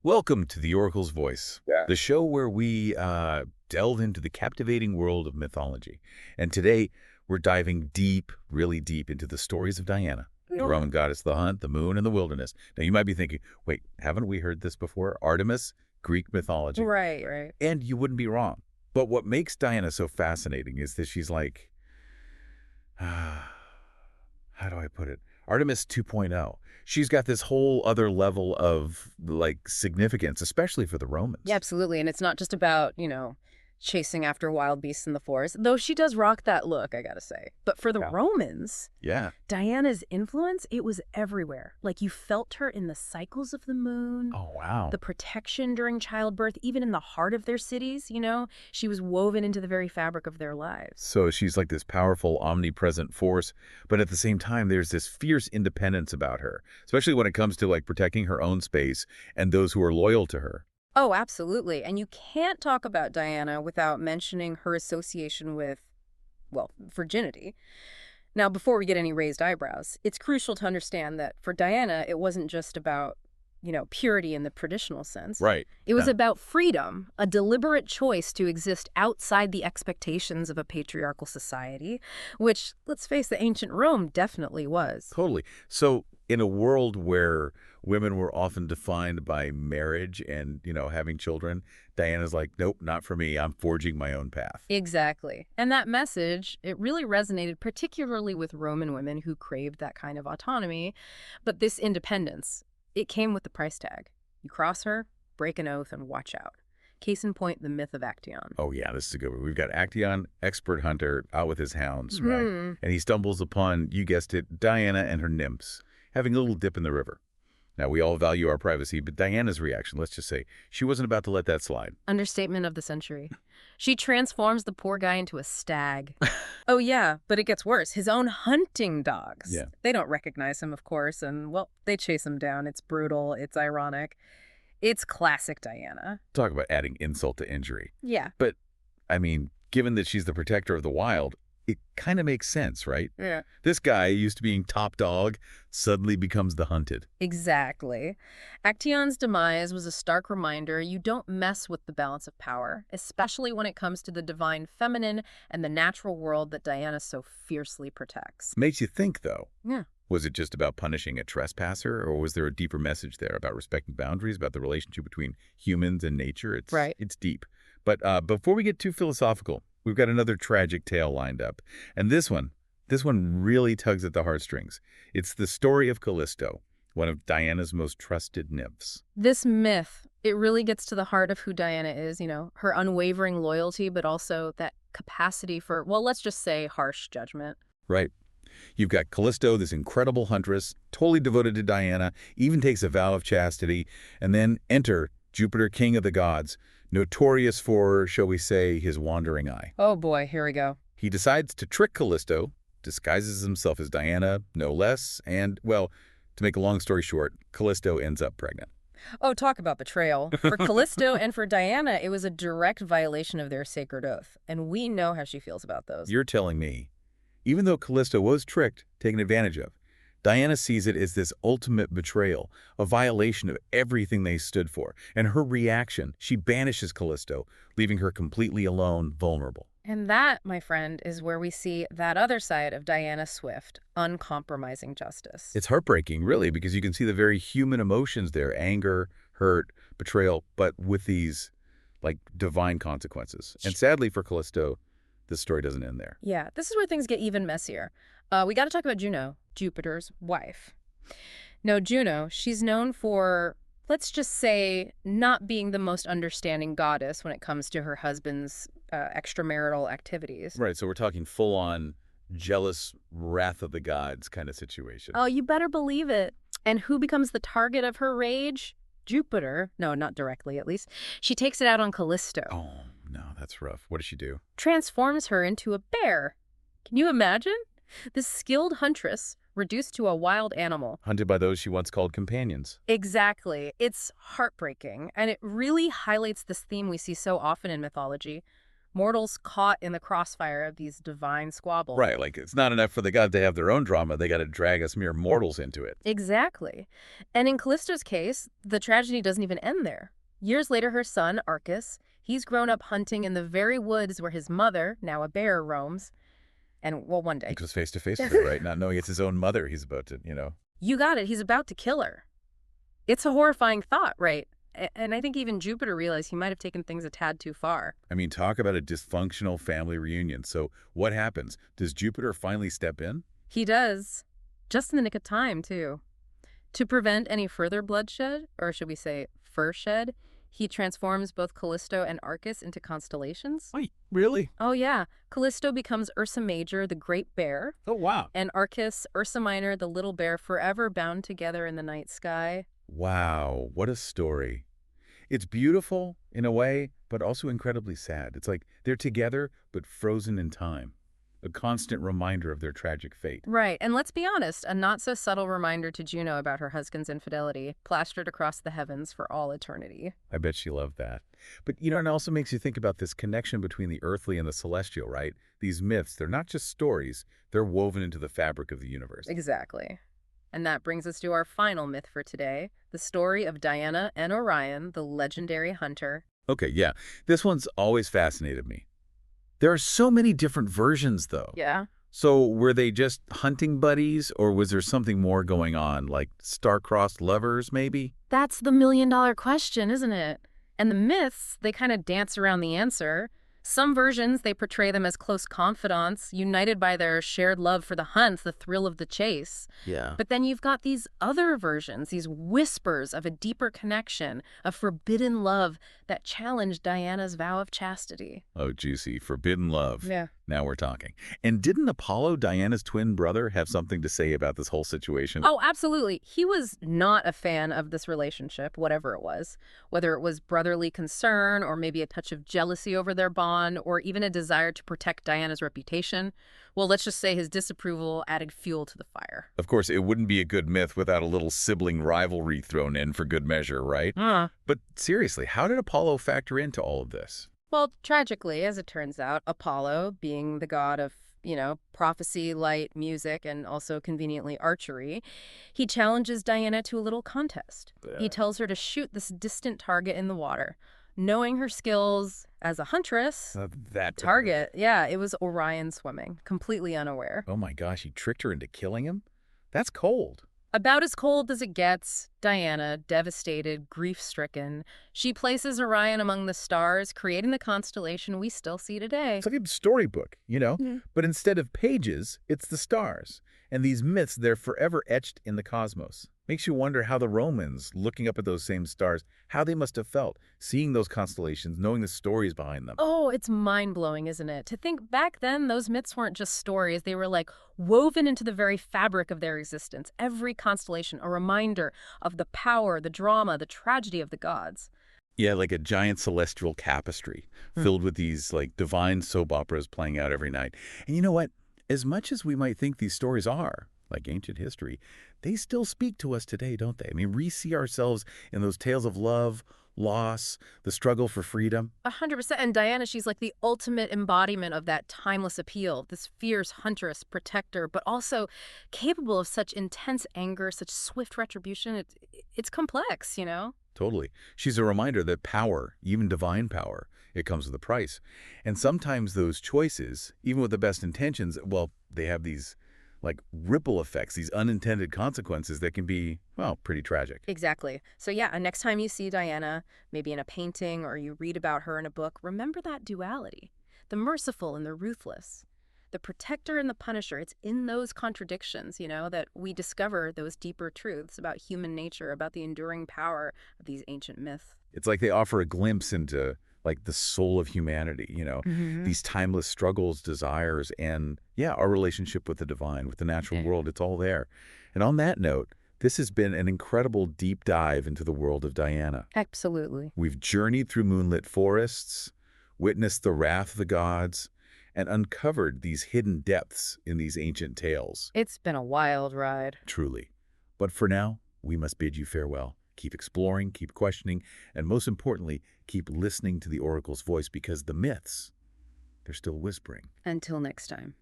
Welcome to the Oracle's Voice, Yeah. the show where we delve into the captivating world of mythology. And today, we're diving deep, really deep into the stories of Diana, the Yeah. Roman goddess of the hunt, the moon, and the wilderness. Now, you might be thinking, wait, haven't we heard this before? Artemis, Greek mythology. Right, right. And you wouldn't be wrong. But what makes Diana so fascinating is that she's like, how do I put it? Artemis 2.0. She's got this whole other level of like significance, especially for the Yeah, Romans. absolutely. And it's not just about, chasing after wild beasts in the forest, though she does rock that look, I gotta say. But for the Yeah. Romans, Yeah. Diana's influence, it was everywhere. Like you felt her in the cycles of the moon, Oh, wow. the protection during childbirth, even in the heart of their cities. She was woven into the very fabric of their lives. So she's like this powerful, omnipresent force, but at the same time, there's this fierce independence about her, especially when it comes to like protecting her own space and those who are loyal to her. Oh, absolutely. And you can't talk about Diana without mentioning her association with, well, virginity. Now, before we get any raised eyebrows, it's crucial to understand that for Diana, it wasn't just about, purity in the traditional sense. Right. It was Yeah. about freedom, a deliberate choice to exist outside the expectations of a patriarchal society, which, let's face the ancient Rome definitely was. Totally. So in a world where women were often defined by marriage and, having children, Diana's like, nope, not for me. I'm forging my own path. Exactly. And that message, it really resonated particularly with Roman women who craved that kind of autonomy. But this independence, it came with the price tag. You cross her, break an oath, and watch out. Case in point, the myth of Actaeon. Oh, yeah, this is a good one. We've got Actaeon, expert hunter, out with his hounds, right? Hmm. And he stumbles upon, you guessed it, Diana and her nymphs, having a little dip in the river. Now, we all value our privacy, but Diana's reaction, let's just say, she wasn't about to let that slide. Understatement of the century. She transforms the poor guy into a stag. Oh, yeah, but it gets worse. His own hunting dogs. Yeah. They don't recognize him, of course, and, well, they chase him down. It's brutal. It's ironic. It's classic Diana. Talk about adding insult to injury. Yeah. But, I mean, given that she's the protector of the wild, it kind of makes sense, right? Yeah. This guy, used to being top dog, suddenly becomes the hunted. Exactly. Actaeon's demise was a stark reminder you don't mess with the balance of power, especially when it comes to the divine feminine and the natural world that Diana so fiercely protects. Makes you think, though. Yeah. Was it just about punishing a trespasser, or was there a deeper message there about respecting boundaries, about the relationship between humans and nature? Right. It's deep. But before we get too philosophical, we've got another tragic tale lined up. And this one really tugs at the heartstrings. It's the story of Callisto, one of Diana's most trusted nymphs. This myth, it really gets to the heart of who Diana is, her unwavering loyalty, but also that capacity for, well, let's just say harsh judgment. Right. You've got Callisto, this incredible huntress, totally devoted to Diana, even takes a vow of chastity, and then enter Jupiter, king of the gods, notorious for, shall we say, his wandering eye. Oh boy, here we go. He decides to trick Callisto, disguises himself as Diana, no less, and, well, to make a long story short, Callisto ends up pregnant. Oh, talk about betrayal. For Callisto and for Diana, it was a direct violation of their sacred oath, and we know how she feels about those. You're telling me, even though Callisto was tricked, taken advantage of, Diana sees it as this ultimate betrayal, a violation of everything they stood for. And her reaction, she banishes Callisto, leaving her completely alone, vulnerable. And that, my friend, is where we see that other side of Diana Swift, uncompromising justice. It's heartbreaking, really, because you can see the very human emotions there, anger, hurt, betrayal, but with these, like, divine consequences. And sadly for Callisto, this story doesn't end there. Yeah, this is where things get even messier. We got to talk about Juno, Jupiter's wife. Now, Juno, she's known for, let's just say, not being the most understanding goddess when it comes to her husband's extramarital activities. Right, so we're talking full-on jealous wrath of the gods kind of situation. Oh, you better believe it. And who becomes the target of her rage? Jupiter. No, not directly, at least. She takes it out on Callisto. Oh, no, that's rough. What does she do? Transforms her into a bear. Can you imagine? This skilled huntress reduced to a wild animal. Hunted by those she once called companions. Exactly. It's heartbreaking, and it really highlights this theme we see so often in mythology. Mortals caught in the crossfire of these divine squabbles. Right, like it's not enough for the gods to have their own drama. They got to drag us mere mortals into it. Exactly. And in Callisto's case, the tragedy doesn't even end there. Years later, her son, Arcus, he's grown up hunting in the very woods where his mother, now a bear, roams. And, well, one He day. goes face to face with her, right? Not knowing it's his own mother he's about to. You got it. He's about to kill her. It's a horrifying thought, right? And I think even Jupiter realized he might have taken things a tad too far. I mean, talk about a dysfunctional family reunion. So what happens? Does Jupiter finally step in? He does. Just in the nick of time, too. To prevent any further bloodshed, or should we say fur shed, he transforms both Callisto and Arcus into constellations. Wait, really? Oh, yeah. Callisto becomes Ursa Major, the Great Bear, Oh, wow. and Arcus, Ursa Minor, the Little Bear, forever bound together in the night sky. Wow, what a story. It's beautiful in a way, but also incredibly sad. It's like they're together, but frozen in time. A constant reminder of their tragic fate. Right, and let's be honest, a not-so-subtle reminder to Juno about her husband's infidelity, plastered across the heavens for all eternity. I bet she loved that. But, it also makes you think about this connection between the earthly and the celestial, right? These myths, they're not just stories, they're woven into the fabric of the universe. Exactly. And that brings us to our final myth for today, the story of Diana and Orion, the legendary hunter. Okay, yeah, this one's always fascinated me. There are so many different versions, though. Yeah. So were they just hunting buddies, or was there something more going on, like star-crossed lovers, maybe? That's the million-dollar question, isn't it? And the myths, they kind of dance around the answer. Some versions, they portray them as close confidants, united by their shared love for the hunt, the thrill of the chase. Yeah. But then you've got these other versions, these whispers of a deeper connection, a forbidden love that challenged Diana's vow of chastity. Oh, juicy. Forbidden love. Yeah. Now we're talking. And didn't Apollo, Diana's twin brother, have something to say about this whole situation? Oh, absolutely. He was not a fan of this relationship, whatever it was. Whether it was brotherly concern or maybe a touch of jealousy over their bond or even a desire to protect Diana's reputation. Well, let's just say his disapproval added fuel to the fire. Of course, it wouldn't be a good myth without a little sibling rivalry thrown in for good measure, right? But seriously, how did Apollo factor into all of this? Well, tragically, as it turns out, Apollo, being the god of, prophecy, light, music, and also conveniently archery, he challenges Diana to a little contest. He tells her to shoot this distant target in the water. Knowing her skills as a huntress, That target, yeah, it was Orion swimming, completely unaware. Oh my gosh, he tricked her into killing him? That's cold. About as cold as it gets, Diana, devastated, grief-stricken, she places Orion among the stars, creating the constellation we still see today. It's like a storybook. Mhm. But instead of pages, it's the stars. And these myths, they're forever etched in the cosmos. Makes you wonder how the Romans, looking up at those same stars, how they must have felt, seeing those constellations, knowing the stories behind them. Oh, it's mind-blowing, isn't it? To think back then, those myths weren't just stories. They were like woven into the very fabric of their existence. Every constellation, a reminder of the power, the drama, the tragedy of the gods. Yeah, like a giant celestial tapestry filled with these like divine soap operas playing out every night. And you know what? As much as we might think these stories are, like ancient history, they still speak to us today, don't they? I mean, we see ourselves in those tales of love, loss, the struggle for freedom. 100%. And Diana, she's like the ultimate embodiment of that timeless appeal, this fierce huntress, protector, but also capable of such intense anger, such swift retribution. It's complex. Totally. She's a reminder that power, even divine power, it comes with a price. And sometimes those choices, even with the best intentions, well, they have these like ripple effects, these unintended consequences that can be, well, pretty tragic. Exactly. So yeah, next time you see Diana, maybe in a painting or you read about her in a book, remember that duality, the merciful and the ruthless, the protector and the punisher. It's in those contradictions, that we discover those deeper truths about human nature, about the enduring power of these ancient myths. It's like they offer a glimpse into like the soul of humanity, these timeless struggles, desires, and yeah, our relationship with the divine, with the natural world, it's all there. And on that note, this has been an incredible deep dive into the world of Diana. Absolutely. We've journeyed through moonlit forests, witnessed the wrath of the gods, and uncovered these hidden depths in these ancient tales. It's been a wild ride. Truly. But for now, we must bid you farewell. Keep exploring, keep questioning, and most importantly, keep listening to the Oracle's voice because the myths, They're still whispering. Until next time.